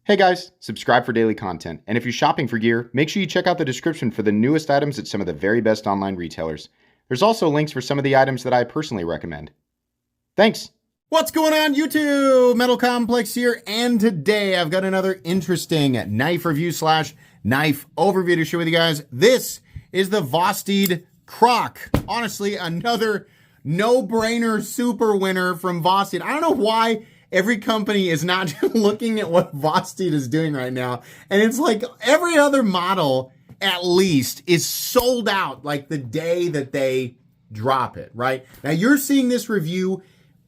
Hey guys, subscribe for daily content. And if you're shopping for gear, make sure you check out the description for the newest items at some of the very best online retailers. There's also links for some of the items that I personally recommend. Thanks. What's going on YouTube? Metal Complex here, and today I've got another interesting knife review / knife overview to share with you guys. This is the Vosteed Kroc. Honestly, another no-brainer super winner from Vosteed. I don't know why every company is not looking at what Vosteed is doing right now. And it's like every other model, at least, is sold out like the day that they drop it, right? Now, you're seeing this review,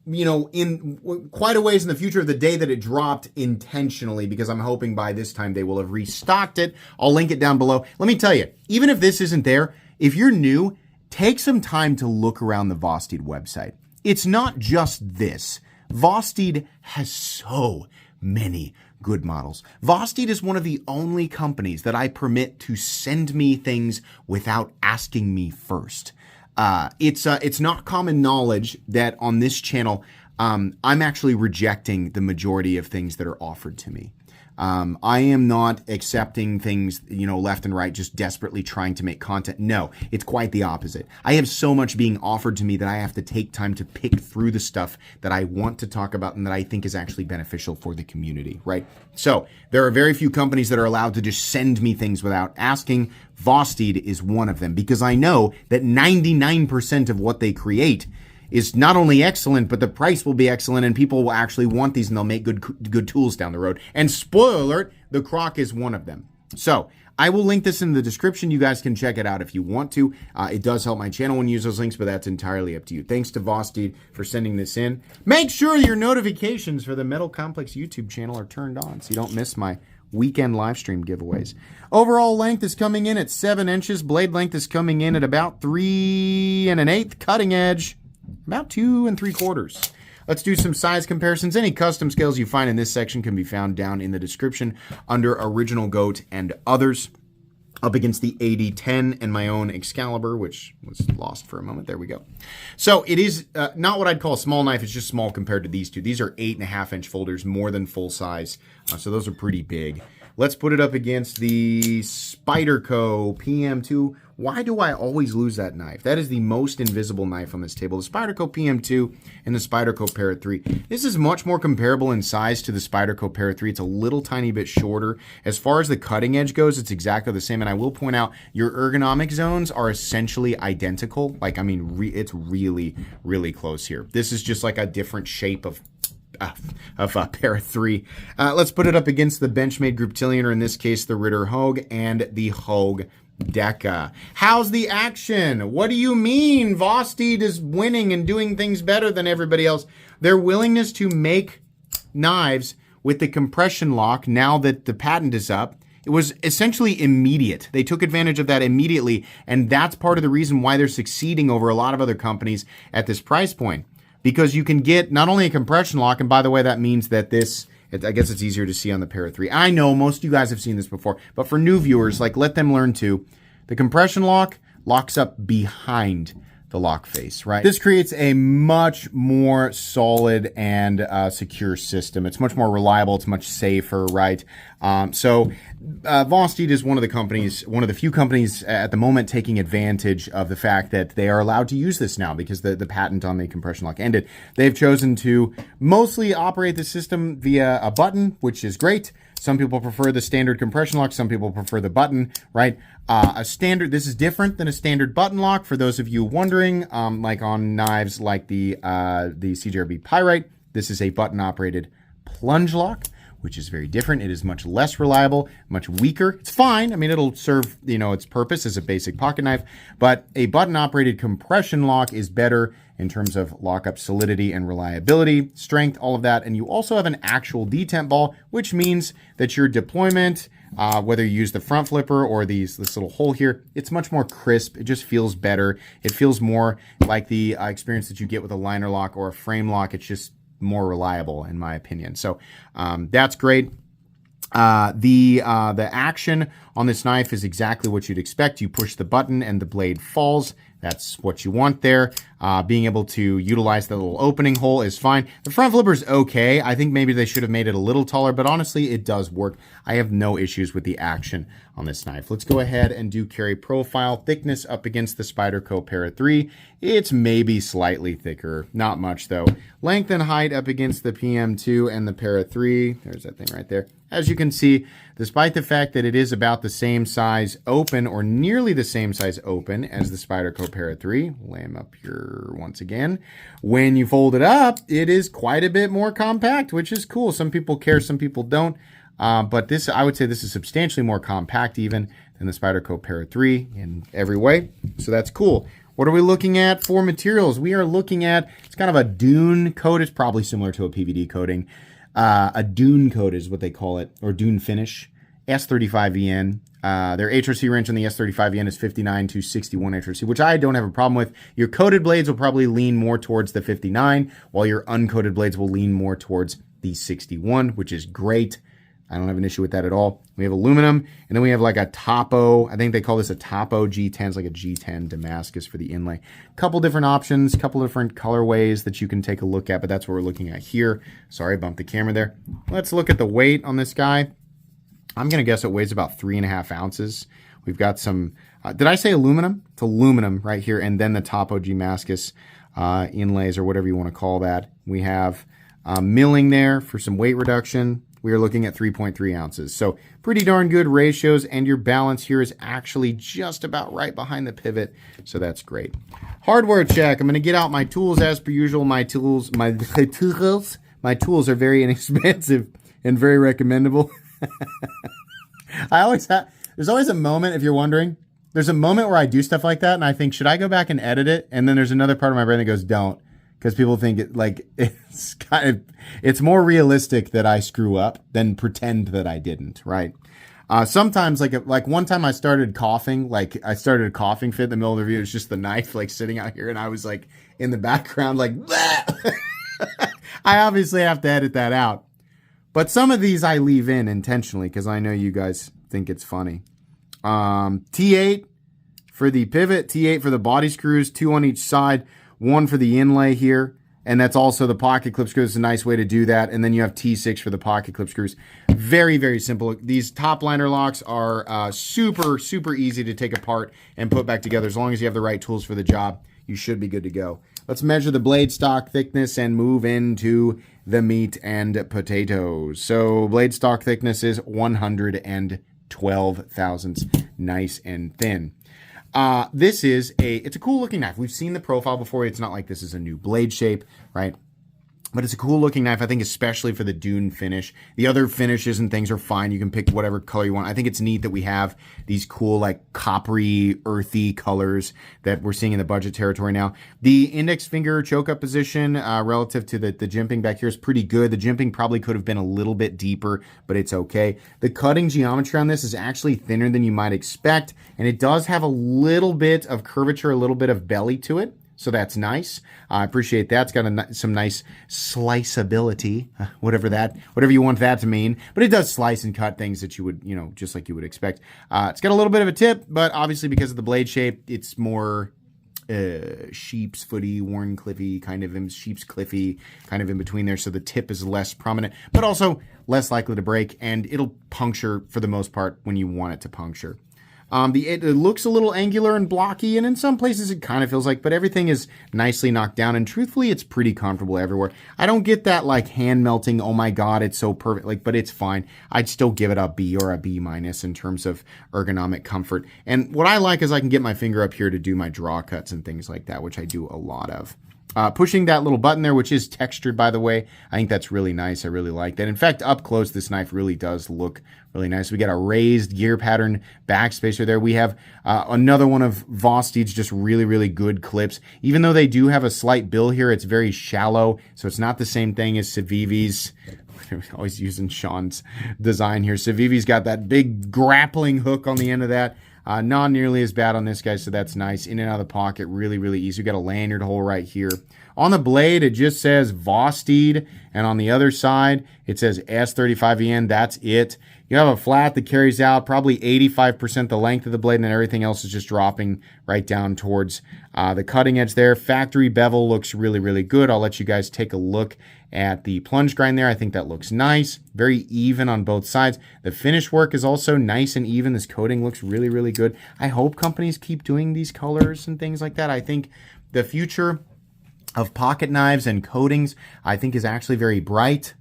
you know, in quite a ways in the future of the day that it dropped intentionally, because I'm hoping by this time they will have restocked it. I'll link it down below. Let me tell you, even if this isn't there, if you're new, take some time to look around the Vosteed website. It's not just this. Vosteed has so many good models. Vosteed is one of the only companies that I permit to send me things without asking me first. It's not common knowledge that on this channel, I'm actually rejecting the majority of things that are offered to me. I am not accepting things, you know, left and right, just desperately trying to make content. No, it's quite the opposite. I have so much being offered to me that I have to take time to pick through the stuff that I want to talk about and that I think is actually beneficial for the community, right? So there are very few companies that are allowed to just send me things without asking. Vosteed is one of them, because I know that 99% of what they create is not only excellent, but the price will be excellent, and people will actually want these, and they'll make good tools down the road. And spoiler alert, the Croc is one of them. So I will link this in the description. You guys can check it out if you want to. It does help my channel when you use those links, but that's entirely up to you. Thanks to Vosteed for sending this in. Make sure your notifications for the Metal Complex YouTube channel are turned on so you don't miss my weekend live stream giveaways. Overall length is coming in at 7 inches. Blade length is coming in at about 3 1/8. Cutting edge, about 2 3/4. Let's do some size comparisons. Any custom scales you find in this section can be found down in the description under Original Goat and others. Up against the 8010 and my own Excalibur, which was lost for a moment. There we go. So it is not what I'd call a small knife. It's just small compared to these two. These are 8.5 inch folders, more than full size. So those are pretty big. Let's put it up against the Spyderco PM2. Why do I always lose that knife? That is the most invisible knife on this table. The Spyderco PM2 and the Spyderco Parrot 3. This is much more comparable in size to the Spyderco Parrot 3. It's a little tiny bit shorter. As far as the cutting edge goes, it's exactly the same. And I will point out, your ergonomic zones are essentially identical. Like, I mean, it's really, really close here. This is just like a different shape of Parrot 3. Let's put it up against the Benchmade Grouptillion, or in this case, the Ritter Hogue and the Hogue Deca. How's the action? What do you mean Vosteed is winning and doing things better than everybody else? Their willingness to make knives with the compression lock, now that the patent is up, it was essentially immediate. They took advantage of that immediately, and that's part of the reason why they're succeeding over a lot of other companies at this price point. Because you can get not only a compression lock, and by the way, that means that this, I guess it's easier to see on the Parrot 3. I know most of you guys have seen this before, but for new viewers, like, let them learn too. The compression lock locks up behind the lock face, right? This creates a much more solid and secure system. It's much more reliable. It's much safer, right? Vosteed is one of the few companies at the moment taking advantage of the fact that they are allowed to use this now, because the patent on the compression lock ended. They've chosen to mostly operate the system via a button, which is great. Some people prefer the standard compression lock. Some people prefer the button, right? This is different than a standard button lock. For those of you wondering, like on knives like the CJRB Pyrite, this is a button-operated plunge lock, which is very different. It is much less reliable, much weaker. It's fine. I mean, it'll serve, you know, its purpose as a basic pocket knife, but a button-operated compression lock is better in terms of lockup solidity and reliability, strength, all of that. And you also have an actual detent ball, which means that your deployment, whether you use the front flipper or this little hole here, it's much more crisp. It just feels better. It feels more like the experience that you get with a liner lock or a frame lock. It's just more reliable, in my opinion. So that's great. The action on this knife is exactly what you'd expect. You push the button and the blade falls That's what you want there. Being able to utilize the little opening hole is fine. The front flipper's okay. I think maybe they should have made it a little taller, but honestly, it does work. I have no issues with the action on this knife. Let's go ahead and do carry profile. Thickness up against the Spyderco Para 3. It's maybe slightly thicker. Not much, though. Length and height up against the PM2 and the Para 3. There's that thing right there. As you can see, despite the fact that it is about the same size open or nearly the same size open as the Spyderco Para 3, lay them up here once again. When you fold it up, it is quite a bit more compact, which is cool. Some people care, some people don't. But this, I would say this is substantially more compact even than the Spyderco Para 3 in every way. So that's cool. What are we looking at for materials? We are looking at, it's kind of a dune coat. It's probably similar to a PVD coating. A dune coat is what they call it, or dune finish. S35EN. Their HRC wrench on the S35EN is 59 to 61 HRC, which I don't have a problem with. Your coated blades will probably lean more towards the 59, while your uncoated blades will lean more towards the 61, which is great. I don't have an issue with that at all. We have aluminum, and then we have like a Topo. I think they call this a Topo G10. It's like a G10 Damascus for the inlay. Couple different options, couple different colorways that you can take a look at, but that's what we're looking at here. Sorry, I bumped the camera there. Let's look at the weight on this guy. I'm going to guess it weighs about 3.5 ounces. We've got some, did I say aluminum? It's aluminum right here, and then the Topo Damascus inlays or whatever you want to call that. We have milling there for some weight reduction. We are looking at 3.3 ounces. So pretty darn good ratios, and your balance here is actually just about right behind the pivot. So that's great. Hardware check. I'm going to get out my tools as per usual. My tools are very inexpensive and very recommendable. There's always a moment, if you're wondering, there's a moment where I do stuff like that and I think, should I go back and edit it? And then there's another part of my brain that goes, don't. Because people think it's more realistic that I screw up than pretend that I didn't, right? Sometimes, like one time I started coughing, I started a coughing fit in the middle of the review. It's just the knife sitting out here, and I was in the background I obviously have to edit that out. But some of these I leave in intentionally because I know you guys think it's funny. T8 for the pivot, T8 for the body screws, 2 on each side. 1 for the inlay here, and that's also the pocket clip screws. It's a nice way to do that. And then you have T6 for the pocket clip screws. Very, very simple. These top liner locks are super, super easy to take apart and put back together. As long as you have the right tools for the job, you should be good to go. Let's measure the blade stock thickness and move into the meat and potatoes. So blade stock thickness is 112 thousandths, nice and thin. It's a cool looking knife. We've seen the profile before. It's not like this is a new blade shape, right? But it's a cool looking knife, I think, especially for the dune finish. The other finishes and things are fine. You can pick whatever color you want. I think it's neat that we have these cool, coppery, earthy colors that we're seeing in the budget territory now. The index finger choke up position relative to the jimping back here is pretty good. The jimping probably could have been a little bit deeper, but it's okay. The cutting geometry on this is actually thinner than you might expect, and it does have a little bit of curvature, a little bit of belly to it. So that's nice. I appreciate that. It's got some nice sliceability, whatever you want that to mean. But it does slice and cut things that you would, just like you would expect. It's got a little bit of a tip, but obviously because of the blade shape, it's more sheep's footy, Warren Cliffy, sheep's cliffy, kind of in between there. So the tip is less prominent, but also less likely to break, and it'll puncture for the most part when you want it to puncture. It looks a little angular and blocky, and in some places it kind of feels but everything is nicely knocked down, and truthfully, it's pretty comfortable everywhere. I don't get that hand melting, oh my god, it's so perfect, but it's fine. I'd still give it a B or a B- in terms of ergonomic comfort. And what I like is I can get my finger up here to do my draw cuts and things like that, which I do a lot of. Pushing that little button there, which is textured, by the way, I think that's really nice. I really like that. In fact, up close, this knife really does look really nice. We got a raised gear pattern backspacer there. We have another one of Vosteed's just really, really good clips. Even though they do have a slight bill here, it's very shallow, so it's not the same thing as Civivi's. Always using Sean's design here. Civivi's got that big grappling hook on the end of that. Not nearly as bad on this guy, so that's nice. In and out of the pocket, really, really easy. We got a lanyard hole right here. On the blade, it just says Vosteed, and on the other side, it says S35EN. That's it. You have a flat that carries out probably 85% the length of the blade, and then everything else is just dropping right down towards the cutting edge there. Factory bevel looks really, really good. I'll let you guys take a look at the plunge grind there. I think that looks nice. Very even on both sides. The finish work is also nice and even. This coating looks really, really good. I hope companies keep doing these colors and things like that. I think the future of pocket knives and coatings, I think, is actually very bright.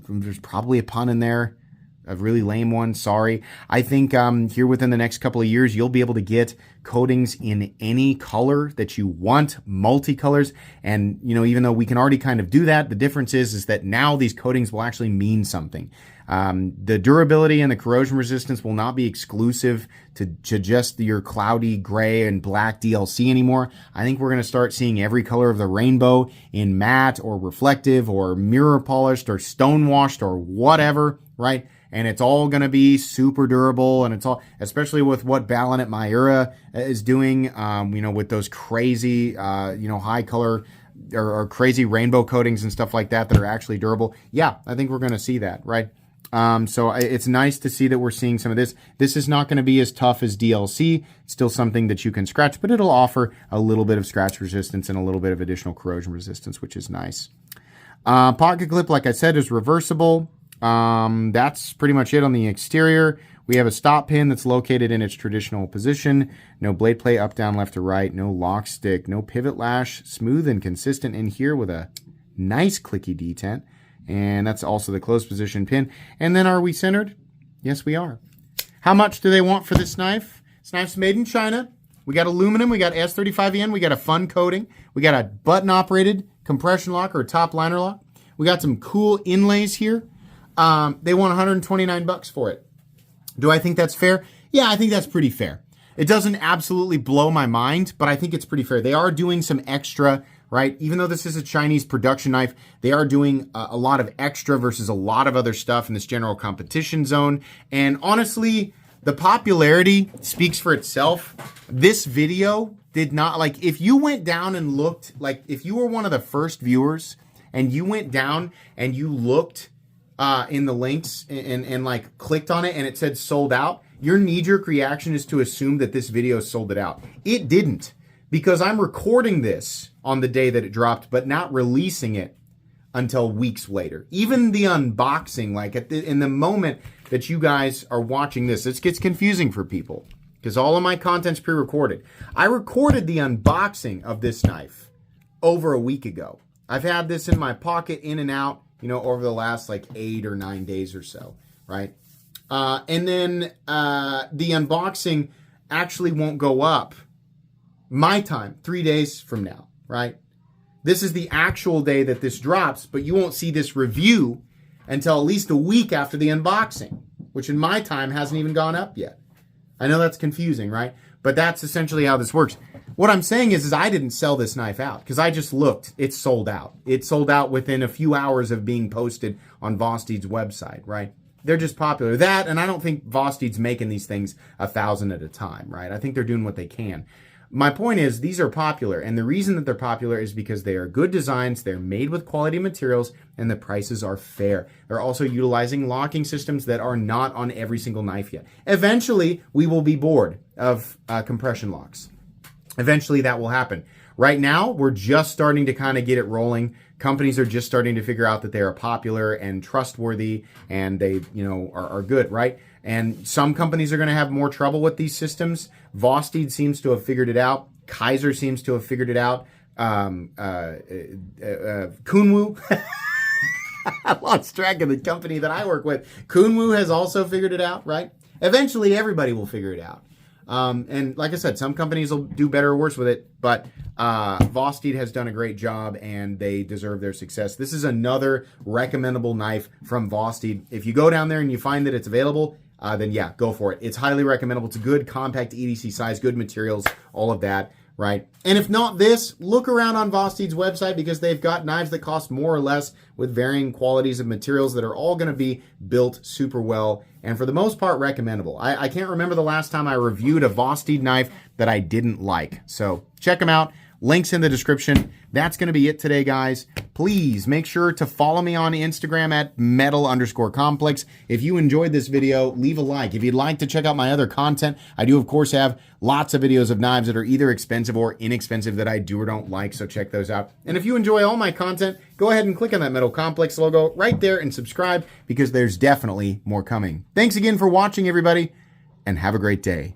There's probably a pun in there. A really lame one, sorry. I think here within the next couple of years, you'll be able to get coatings in any color that you want, multicolors. And, even though we can already kind of do that, the difference is that now these coatings will actually mean something. The durability and the corrosion resistance will not be exclusive to just your cloudy gray and black DLC anymore. I think we're going to start seeing every color of the rainbow in matte or reflective or mirror polished or stone washed or whatever, right? And it's all going to be super durable, and it's all, especially with what Balin at Miura is doing, with those crazy, high color or crazy rainbow coatings and stuff like that are actually durable. Yeah, I think we're going to see that, right? So it's nice to see that we're seeing some of this. This is not going to be as tough as DLC. It's still something that you can scratch, but it'll offer a little bit of scratch resistance and a little bit of additional corrosion resistance, which is nice. Pocket clip, like I said, is reversible. That's pretty much it on the exterior. We have a stop pin that's located in its traditional position. No blade play up, down, left, or right. No lock stick. No pivot lash. Smooth and consistent in here with a nice clicky detent. And that's also the closed position pin. And then are we centered? Yes, we are. How much do they want for this knife? This knife's made in China. We got aluminum. We got S35EN. We got a fun coating. We got a button-operated compression lock or top liner lock. We got some cool inlays here. They want $129 for it. Do I think that's fair? Yeah, I think that's pretty fair. It doesn't absolutely blow my mind, but I think it's pretty fair. They are doing some extra, right? Even though this is a Chinese production knife, they are doing a lot of extra versus a lot of other stuff in this general competition zone. And honestly, the popularity speaks for itself. This video did not, if you went down and looked, if you were one of the first viewers and you went down and you looked in the links and clicked on it and it said sold out, your knee-jerk reaction is to assume that this video sold it out. It didn't, because I'm recording this on the day that it dropped, but not releasing it until weeks later. Even the unboxing, in the moment that you guys are watching this gets confusing for people because all of my content's pre-recorded. I recorded the unboxing of this knife over a week ago. I've had this in my pocket in and out, over the last 8 or 9 days or so, right? And then the unboxing actually won't go up my time 3 days from now, right? This is the actual day that this drops, but you won't see this review until at least a week after the unboxing, which in my time hasn't even gone up yet. I know that's confusing, right? But that's essentially how this works. What I'm saying is I didn't sell this knife out because I just looked. It's sold out. It sold out within a few hours of being posted on Vosteed's website, right? They're just popular. That, and I don't think Vosteed's making these things 1,000 at a time, right? I think they're doing what they can. My point is these are popular, and the reason that they're popular is because they are good designs, they're made with quality materials, and the prices are fair. They're also utilizing locking systems that are not on every single knife yet. Eventually, we will be bored of compression locks. Eventually, that will happen. Right now, we're just starting to kind of get it rolling. Companies are just starting to figure out that they are popular and trustworthy, and they, are good, right? And some companies are going to have more trouble with these systems. Vosteed seems to have figured it out. Kaiser seems to have figured it out. Kunwu. I lost track of the company that I work with. Kunwu has also figured it out, right? Eventually, everybody will figure it out. And like I said, some companies will do better or worse with it, but Vosteed has done a great job and they deserve their success. This is another recommendable knife from Vosteed. If you go down there and you find that it's available, then yeah, go for it. It's highly recommendable. It's a good compact EDC size, good materials, all of that. right? And if not this, look around on Vosteed's website because they've got knives that cost more or less with varying qualities of materials that are all going to be built super well and for the most part recommendable. I can't remember the last time I reviewed a Vosteed knife that I didn't like. So check them out. Links in the description. That's going to be it today, guys. Please make sure to follow me on Instagram at metal_complex. If you enjoyed this video, leave a like. If you'd like to check out my other content, I do, of course, have lots of videos of knives that are either expensive or inexpensive that I do or don't like, so check those out. And if you enjoy all my content, go ahead and click on that Metal Complex logo right there and subscribe because there's definitely more coming. Thanks again for watching, everybody, and have a great day.